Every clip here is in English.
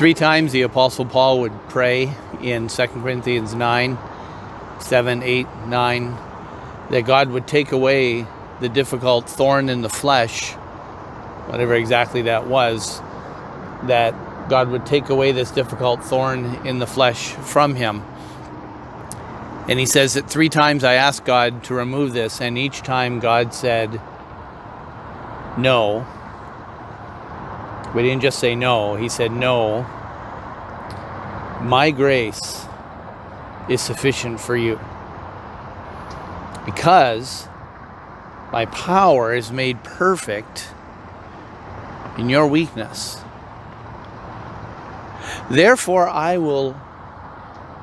Three times the Apostle Paul would pray in 2 Corinthians 9, 7, 8, 9, that God would take away the difficult thorn in the flesh, whatever exactly that was, that God would take away this difficult thorn in the flesh from him. And he says that 3 times I asked God to remove this, and each time God said no. We didn't just say no, he said no. My grace is sufficient for you, because my power is made perfect in your weakness. Therefore, I will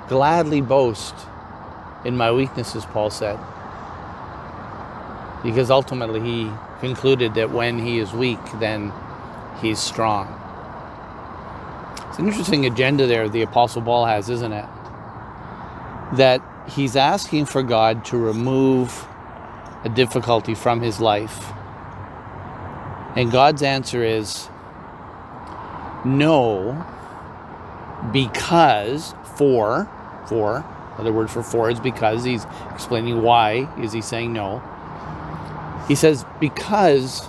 gladly boast in my weaknesses, Paul said, because ultimately he concluded that when he is weak, then he's strong. It's an interesting agenda there the Apostle Paul has, isn't it? That he's asking for God to remove a difficulty from his life. And God's answer is no, because another word for is because. He's explaining why is he saying no. He says, because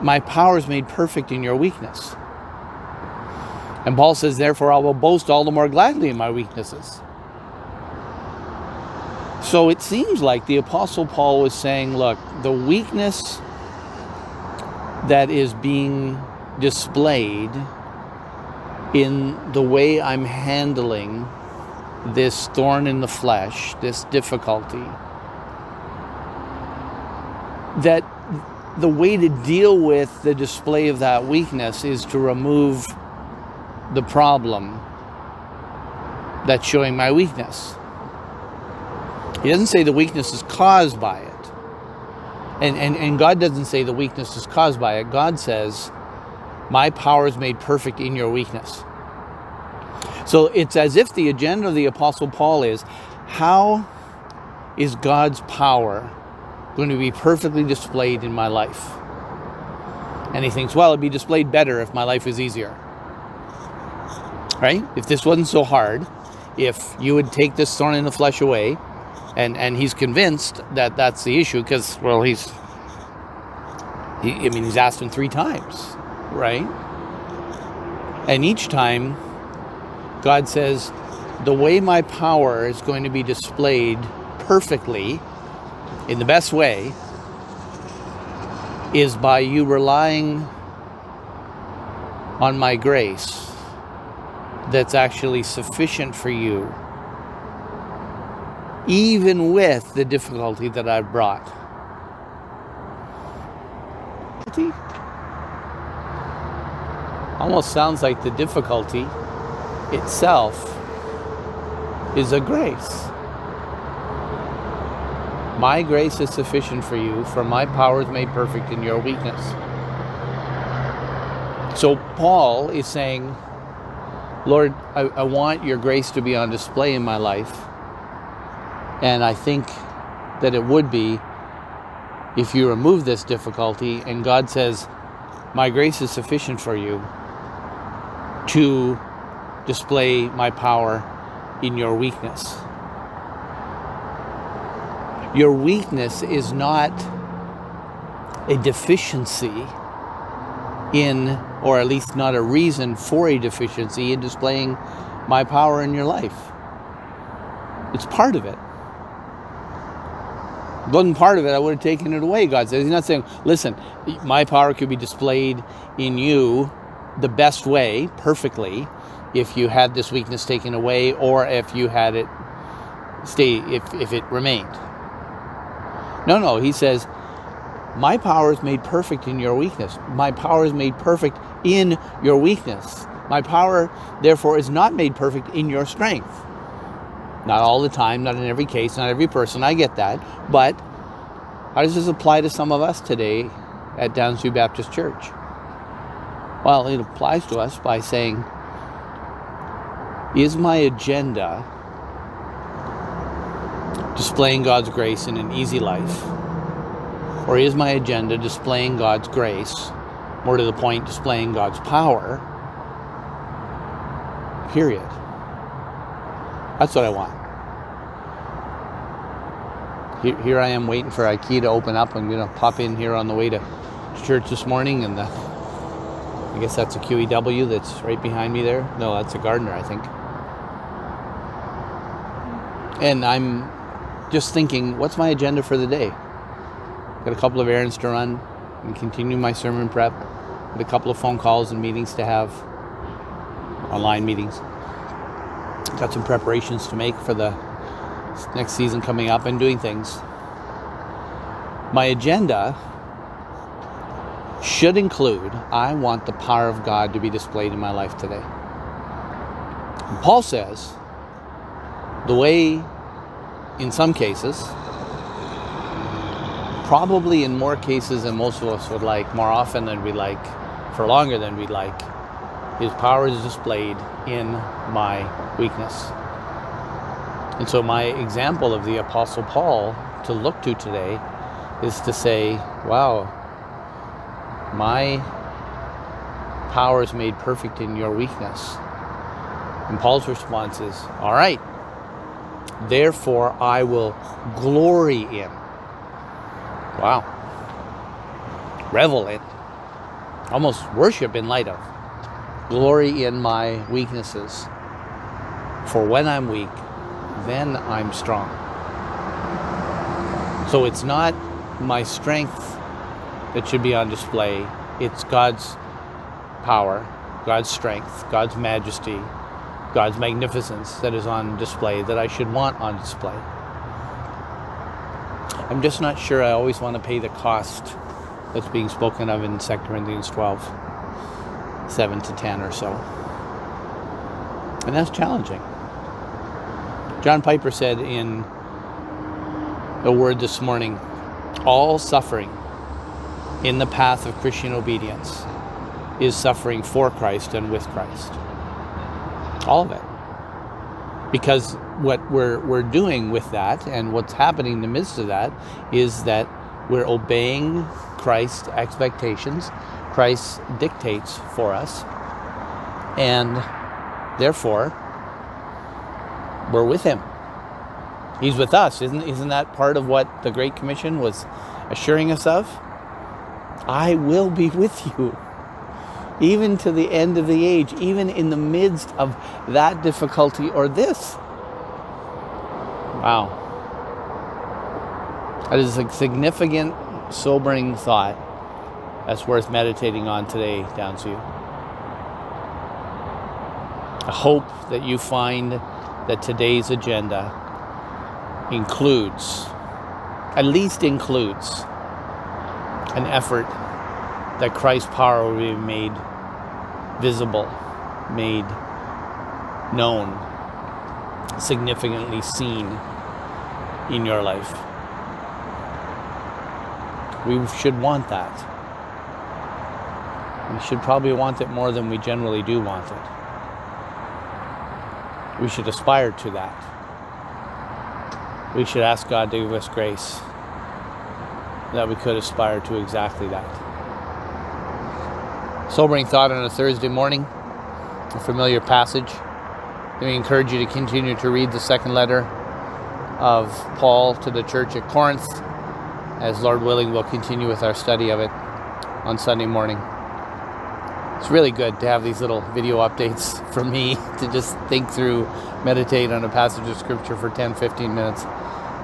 my power is made perfect in your weakness. And Paul says, therefore I will boast all the more gladly in my weaknesses. So it seems like the Apostle Paul was saying, look, the weakness that is being displayed in the way I'm handling this thorn in the flesh, this difficulty, that the way to deal with the display of that weakness is to remove the problem that's showing my weakness. He doesn't say the weakness is caused by it. And God doesn't say the weakness is caused by it. God says, my power is made perfect in your weakness. So it's as if the agenda of the Apostle Paul is, how is God's power going to be perfectly displayed in my life? And he thinks, well, it'd be displayed better if my life was easier. Right? If this wasn't so hard, if you would take this thorn in the flesh away, and he's convinced that that's the issue, because, well, he's asked him 3 times, right? And each time, God says, the way my power is going to be displayed perfectly, in the best way, is by you relying on my grace that's actually sufficient for you, even with the difficulty that I've brought. Almost sounds like the difficulty itself is a grace. My grace is sufficient for you, for my power is made perfect in your weakness. So Paul is saying, Lord, I want your grace to be on display in my life. And I think that it would be if you remove this difficulty, and God says, my grace is sufficient for you to display my power in your weakness. Your weakness is not a deficiency in, or at least not a reason for a deficiency in displaying my power in your life. It's part of it. If it wasn't part of it, I would have taken it away, God says. He's not saying, listen, my power could be displayed in you the best way, perfectly, if you had this weakness taken away, or if you had it stay, if it remained. No, he says, my power is made perfect in your weakness. My power is made perfect in your weakness. My power, therefore, is not made perfect in your strength. Not all the time, not in every case, not every person, I get that. But how does this apply to some of us today at Downsview Baptist Church? Well, it applies to us by saying, is my agenda displaying God's grace in an easy life? Or is my agenda displaying God's grace, more to the point, displaying God's power Period. That's what I want. Here I am waiting for IKEA to open up. I'm going to pop in here on the way to church this morning, and I guess that's a QEW that's right behind me there. No, that's a Gardner, I think. And I'm just thinking, what's my agenda for the day? Got a couple of errands to run and continue my sermon prep. Got a couple of phone calls and meetings to have, online meetings. Got some preparations to make for the next season coming up and doing things. My agenda should include, I want the power of God to be displayed in my life today. And Paul says, the way, in some cases, probably in more cases than most of us would like, more often than we'd like, for longer than we'd like, his power is displayed in my weakness. And so my example of the Apostle Paul to look to today is to say, wow, my power is made perfect in your weakness. And Paul's response is, all right, therefore I will glory in. Wow. Revel in. Almost worship in light of. Glory in my weaknesses. For when I'm weak, then I'm strong. So it's not my strength that should be on display. It's God's power, God's strength, God's majesty, God's magnificence that is on display, that I should want on display. I'm just not sure I always want to pay the cost that's being spoken of in 2 Corinthians 12, 7 to 10 or so. And that's challenging. John Piper said in a word this morning, all suffering in the path of Christian obedience is suffering for Christ and with Christ. All of it. Because what we're doing with that, and what's happening in the midst of that, is that we're obeying Christ's expectations. Christ dictates for us. And therefore, we're with him. He's with us. Isn't that part of what the Great Commission was assuring us of? I will be with you, even to the end of the age, even in the midst of that difficulty or this. Wow. That is a significant, sobering thought that's worth meditating on today, Downsview. I hope that you find that today's agenda at least includes an effort that Christ's power will be made visible, made known, significantly seen in your life. We should want that. We should probably want it more than we generally do want it. We should aspire to that. We should ask God to give us grace that we could aspire to exactly that. Sobering thought on a Thursday morning, a familiar passage. We encourage you to continue to read the second letter of Paul to the church at Corinth, as Lord willing, we'll continue with our study of it on Sunday morning. It's really good to have these little video updates from me to just think through, meditate on a passage of Scripture for 10, 15 minutes.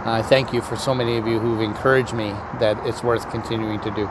I thank you for so many of you who've encouraged me that it's worth continuing to do.